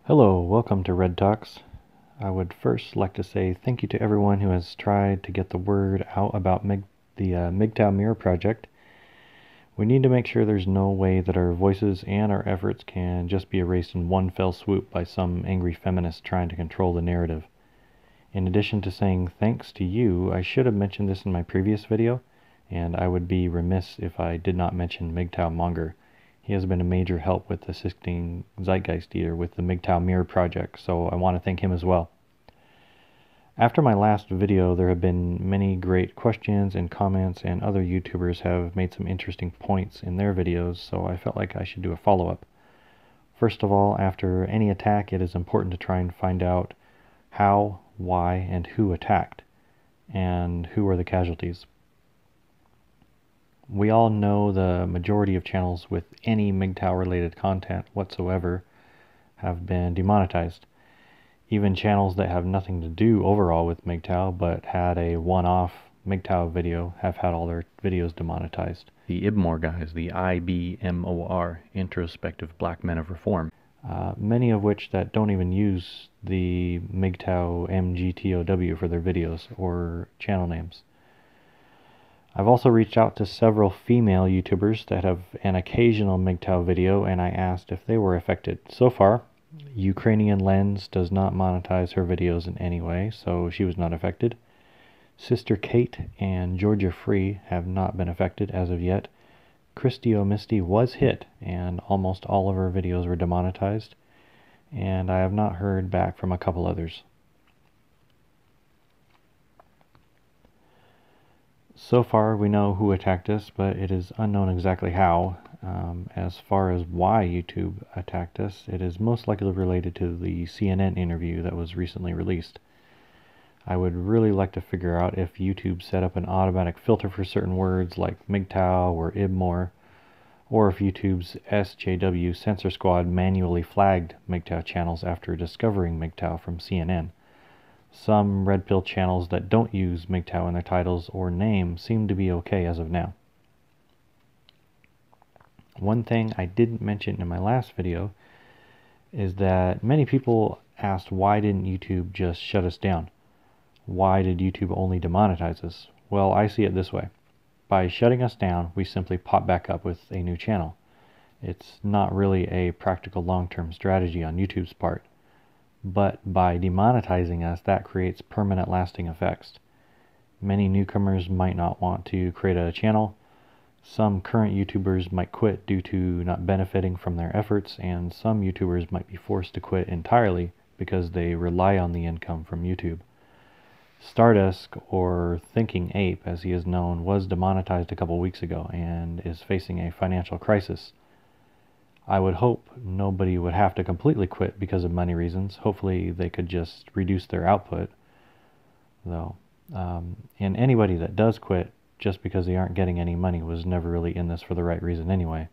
Hello, welcome to Red Talks. I would first like to say thank you to everyone who has tried to get the word out about the MGTOW Mirror Project. We need to make sure there's no way that our voices and our efforts can just be erased in one fell swoop by some angry feminist trying to control the narrative. In addition to saying thanks to you, I should have mentioned this in my previous video, and I would be remiss if I did not mention MGTOW Monger. He has been a major help with assisting Zeitgeist Eater with the MGTOW Mirror Project, so I want to thank him as well. After my last video, there have been many great questions and comments, and other YouTubers have made some interesting points in their videos, so I felt like I should do a follow-up. First of all, after any attack, it is important to try and find out how, why, and who attacked, and who are the casualties. We all know the majority of channels with any MGTOW related content whatsoever have been demonetized. Even channels that have nothing to do overall with MGTOW but had a one-off MGTOW video have had all their videos demonetized. The IBMOR guys, the IBMOR, Introspective Black Men of Reform. Many of which that don't even use the MGTOW MGTOW for their videos or channel names. I've also reached out to several female YouTubers that have an occasional MGTOW video, and I asked if they were affected. So far, Ukrainian Lens does not monetize her videos in any way, so she was not affected. Sister Kate and Georgia Free have not been affected as of yet. Christio Misty was hit, and almost all of her videos were demonetized, and I have not heard back from a couple others. So far, we know who attacked us, but it is unknown exactly how. As far as why YouTube attacked us, it is most likely related to the CNN interview that was recently released. I would really like to figure out if YouTube set up an automatic filter for certain words like MGTOW or IBMOR, or if YouTube's SJW Censor Squad manually flagged MGTOW channels after discovering MGTOW from CNN. Some red pill channels that don't use MGTOW in their titles or name seem to be okay as of now. One thing I didn't mention in my last video is that many people asked, why didn't YouTube just shut us down? Why did YouTube only demonetize us? Well, I see it this way. By shutting us down, we simply pop back up with a new channel. It's not really a practical long-term strategy on YouTube's part. But by demonetizing us, that creates permanent lasting effects. Many newcomers might not want to create a channel. Some current YouTubers might quit due to not benefiting from their efforts, and some YouTubers might be forced to quit entirely because they rely on the income from YouTube. Stardust, or Thinking Ape as he is known, was demonetized a couple weeks ago and is facing a financial crisis. I would hope nobody would have to completely quit because of money reasons. Hopefully they could just reduce their output, though. And anybody that does quit just because they aren't getting any money was never really in this for the right reason anyway.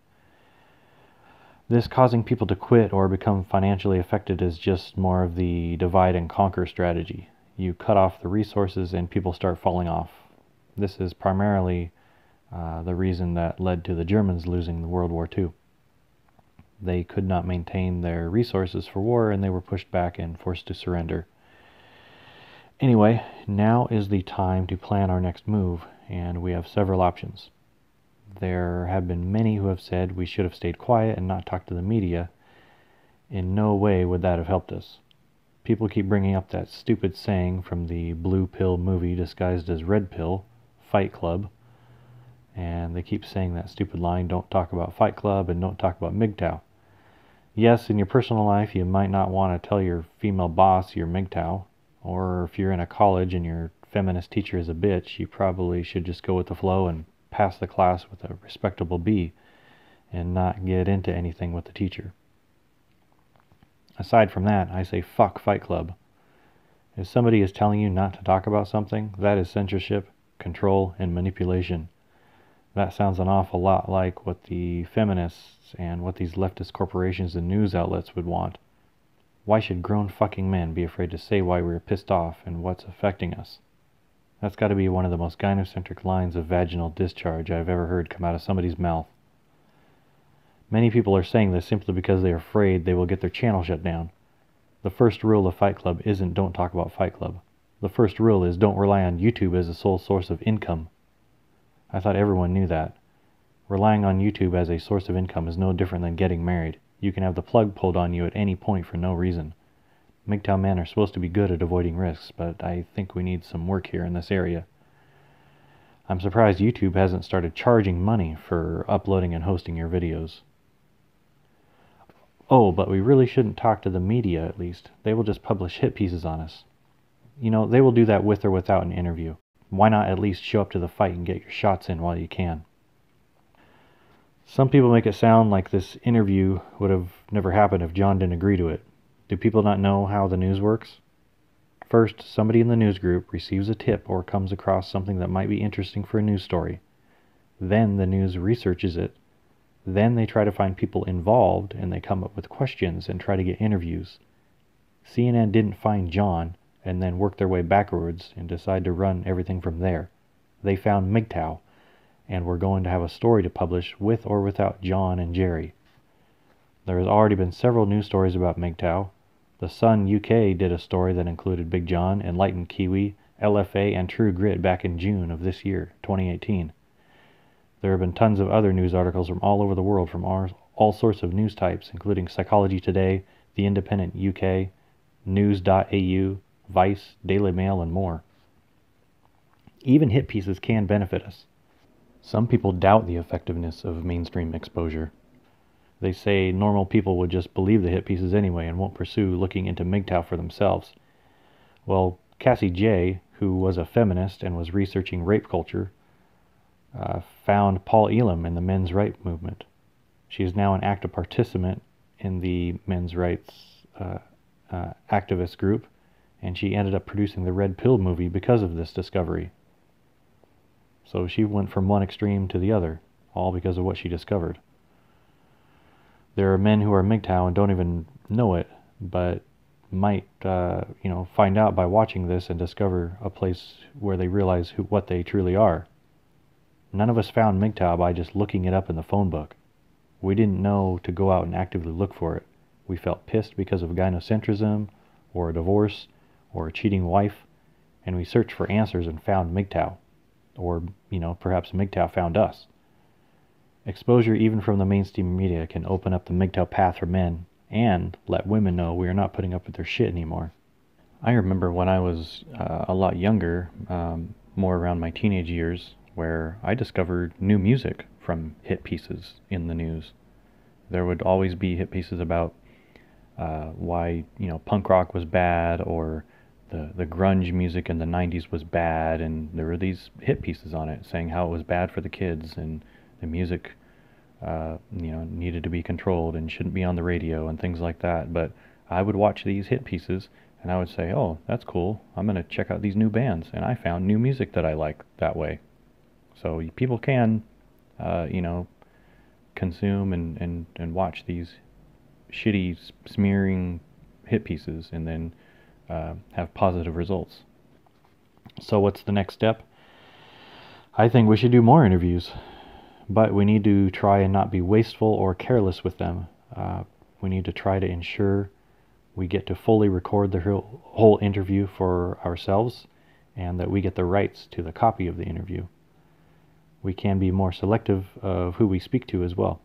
This causing people to quit or become financially affected is just more of the divide and conquer strategy. You cut off the resources and people start falling off. This is primarily the reason that led to the Germans losing the World War II. They could not maintain their resources for war, and they were pushed back and forced to surrender. Anyway, now is the time to plan our next move, and we have several options. There have been many who have said we should have stayed quiet and not talked to the media. In no way would that have helped us. People keep bringing up that stupid saying from the blue pill movie disguised as red pill, Fight Club. And they keep saying that stupid line, don't talk about Fight Club and don't talk about MGTOW. Yes, in your personal life you might not want to tell your female boss you're MGTOW, or if you're in a college and your feminist teacher is a bitch, you probably should just go with the flow and pass the class with a respectable B and not get into anything with the teacher. Aside from that, I say fuck Fight Club. If somebody is telling you not to talk about something, that is censorship, control, and manipulation. That sounds an awful lot like what the feminists and what these leftist corporations and news outlets would want. Why should grown fucking men be afraid to say why we're pissed off and what's affecting us? That's got to be one of the most gynocentric lines of vaginal discharge I've ever heard come out of somebody's mouth. Many people are saying this simply because they are afraid they will get their channel shut down. The first rule of Fight Club isn't don't talk about Fight Club. The first rule is don't rely on YouTube as a sole source of income. I thought everyone knew that. Relying on YouTube as a source of income is no different than getting married. You can have the plug pulled on you at any point for no reason. MGTOW men are supposed to be good at avoiding risks, but I think we need some work here in this area. I'm surprised YouTube hasn't started charging money for uploading and hosting your videos. Oh, but we really shouldn't talk to the media, at least. They will just publish hit pieces on us. You know, they will do that with or without an interview. Why not at least show up to the fight and get your shots in while you can? Some people make it sound like this interview would have never happened if John didn't agree to it. Do people not know how the news works? First, somebody in the news group receives a tip or comes across something that might be interesting for a news story. Then the news researches it. Then they try to find people involved and they come up with questions and try to get interviews. CNN didn't find John and then work their way backwards and decide to run everything from there. They found MGTOW and we're going to have a story to publish with or without John and Jerry. There has already been several news stories about MGTOW. The Sun UK did a story that included Big John, Enlightened Kiwi, LFA, and True Grit back in June of this year, 2018. There have been tons of other news articles from all over the world from all sorts of news types, including Psychology Today, The Independent UK, News.au, Vice, Daily Mail, and more. Even hit pieces can benefit us. Some people doubt the effectiveness of mainstream exposure. They say normal people would just believe the hit pieces anyway and won't pursue looking into MGTOW for themselves. Well, Cassie J., who was a feminist and was researching rape culture, found Paul Elam in the men's rights movement. She is now an active participant in the men's rights activist group, and she ended up producing the Red Pill movie because of this discovery. So she went from one extreme to the other, all because of what she discovered. There are men who are MGTOW and don't even know it, but might find out by watching this and discover a place where they realize what they truly are. None of us found MGTOW by just looking it up in the phone book. We didn't know to go out and actively look for it. We felt pissed because of gynocentrism, or a divorce, or a cheating wife, and we searched for answers and found MGTOW. Or, perhaps MGTOW found us. Exposure even from the mainstream media can open up the MGTOW path for men and let women know we are not putting up with their shit anymore. I remember when I was a lot younger, more around my teenage years, where I discovered new music from hit pieces in the news. There would always be hit pieces about why punk rock was bad, or the grunge music in the 90s was bad, and there were these hit pieces on it saying how it was bad for the kids and the music needed to be controlled and shouldn't be on the radio and things like that. But I would watch these hit pieces and I would say, oh, that's cool, I'm going to check out these new bands, and I found new music that I like that way. So people can consume and watch these shitty smearing hit pieces and then have positive results. So what's the next step? I think we should do more interviews, but we need to try and not be wasteful or careless with them. We need to try to ensure we get to fully record the whole interview for ourselves, and that we get the rights to the copy of the interview. We can be more selective of who we speak to as well.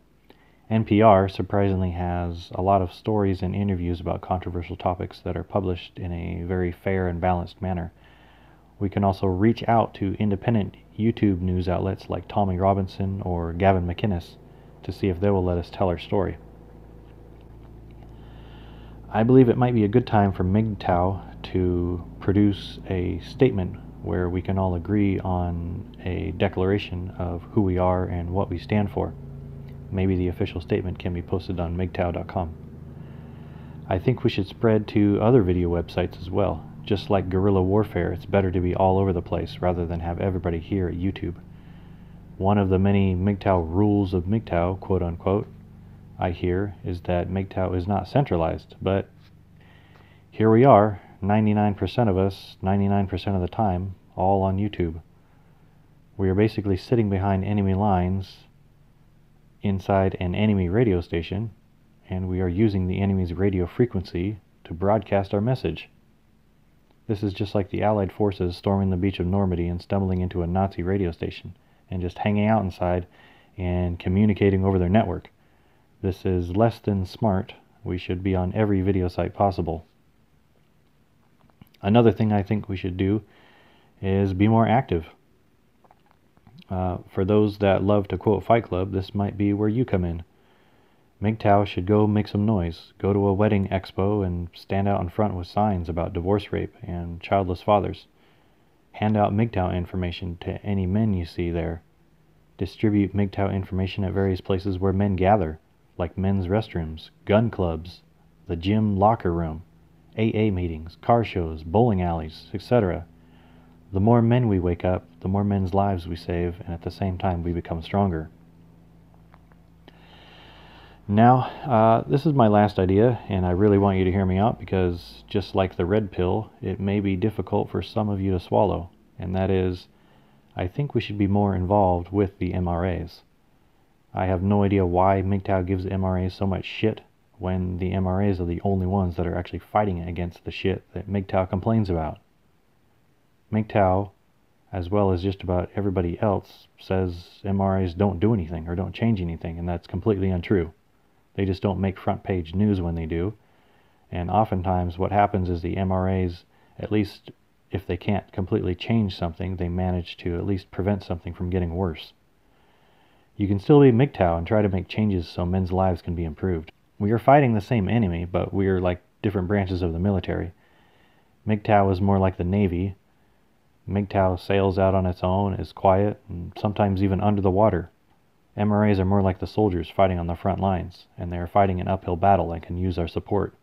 NPR surprisingly has a lot of stories and interviews about controversial topics that are published in a very fair and balanced manner. We can also reach out to independent YouTube news outlets like Tommy Robinson or Gavin McInnes to see if they will let us tell our story. I believe it might be a good time for MGTOW to produce a statement where we can all agree on a declaration of who we are and what we stand for. Maybe the official statement can be posted on MGTOW.com. I think we should spread to other video websites as well. Just like guerrilla warfare, it's better to be all over the place rather than have everybody here at YouTube. One of the many MGTOW rules of MGTOW, quote unquote, I hear, is that MGTOW is not centralized, but here we are, 99% of us, 99% of the time, all on YouTube. We are basically sitting behind enemy lines inside an enemy radio station, and we are using the enemy's radio frequency to to broadcast our message. This is just like the Allied forces storming the beach of Normandy and stumbling into a Nazi radio station and just hanging out inside and communicating over their network. This is less than smart. We should be on every video site possible. Another thing I think we should do is be more active. For those that love to quote Fight Club, this might be where you come in. MGTOW should go make some noise, go to a wedding expo and stand out in front with signs about divorce rape and childless fathers. Hand out MGTOW information to any men you see there. Distribute MGTOW information at various places where men gather, like men's restrooms, gun clubs, the gym locker room, AA meetings, car shows, bowling alleys, etc. The more men we wake up, the more men's lives we save, and at the same time we become stronger. Now, this is my last idea, and I really want you to hear me out because, just like the red pill, it may be difficult for some of you to swallow, and that is, I think we should be more involved with the MRAs. I have no idea why MGTOW gives the MRAs so much shit when the MRAs are the only ones that are actually fighting against the shit that MGTOW complains about. MGTOW, as well as just about everybody else, says MRAs don't do anything or don't change anything, and that's completely untrue. They just don't make front page news when they do, and oftentimes what happens is the MRAs, at least if they can't completely change something, they manage to at least prevent something from getting worse. You can still be MGTOW and try to make changes so men's lives can be improved. We are fighting the same enemy, but we are like different branches of the military. MGTOW is more like the Navy. MGTOW sails out on its own, is quiet, and sometimes even under the water. MRAs are more like the soldiers fighting on the front lines, and they are fighting an uphill battle and can use our support.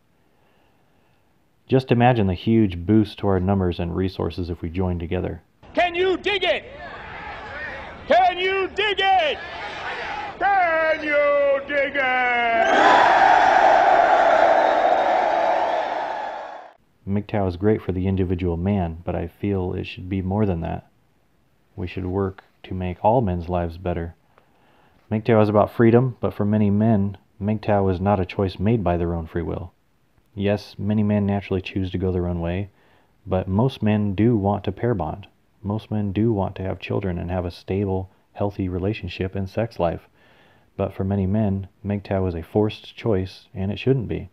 Just imagine the huge boost to our numbers and resources if we join together. Can you dig it? Can you dig it? Can you dig it? MGTOW is great for the individual man, but I feel it should be more than that. We should work to make all men's lives better. MGTOW is about freedom, but for many men, MGTOW is not a choice made by their own free will. Yes, many men naturally choose to go their own way, but most men do want to pair bond. Most men do want to have children and have a stable, healthy relationship and sex life. But for many men, MGTOW is a forced choice, and it shouldn't be.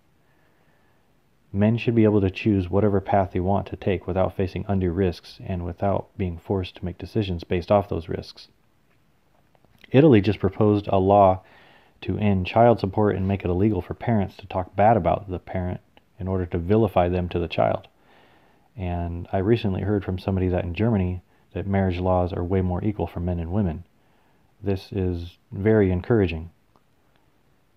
Men should be able to choose whatever path they want to take without facing undue risks and without being forced to make decisions based off those risks. Italy just proposed a law to end child support and make it illegal for parents to talk bad about the parent in order to vilify them to the child. And I recently heard from somebody that in Germany that marriage laws are way more equal for men and women. This is very encouraging.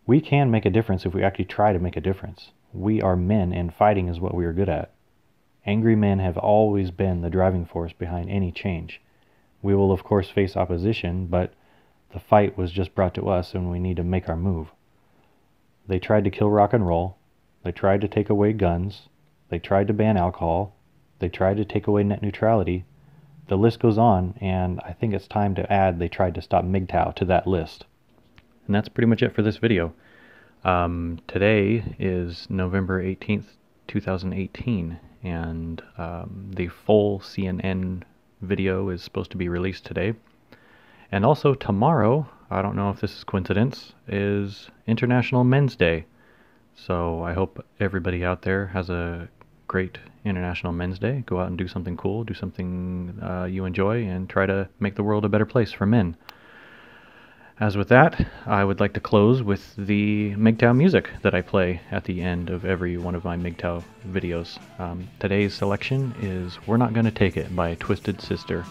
We can make a difference if we actually try to make a difference. We are men, and fighting is what we are good at. Angry men have always been the driving force behind any change. We will of course face opposition, but the fight was just brought to us and we need to make our move. They tried to kill rock and roll. They tried to take away guns. They tried to ban alcohol. They tried to take away net neutrality. The list goes on, and I think it's time to add they tried to stop MGTOW to that list. And that's pretty much it for this video. Today is November 18th, 2018, and the full CNN video is supposed to be released today. And also tomorrow, I don't know if this is coincidence, is International Men's Day. So I hope everybody out there has a great International Men's Day. Go out and do something cool, do something you enjoy, and try to make the world a better place for men. As with that, I would like to close with the MGTOW music that I play at the end of every one of my MGTOW videos. Today's selection is We're Not Gonna Take It by Twisted Sister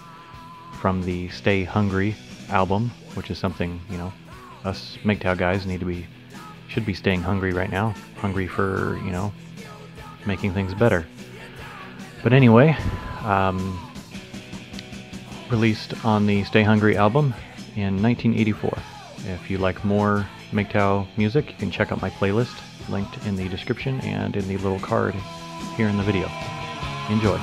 from the Stay Hungry album, which is something, you know, us MGTOW guys should be staying hungry right now. Hungry for, you know, making things better. But anyway, released on the Stay Hungry album in 1984. If you like more MGTOW music, you can check out my playlist, linked in the description and in the little card here in the video. Enjoy.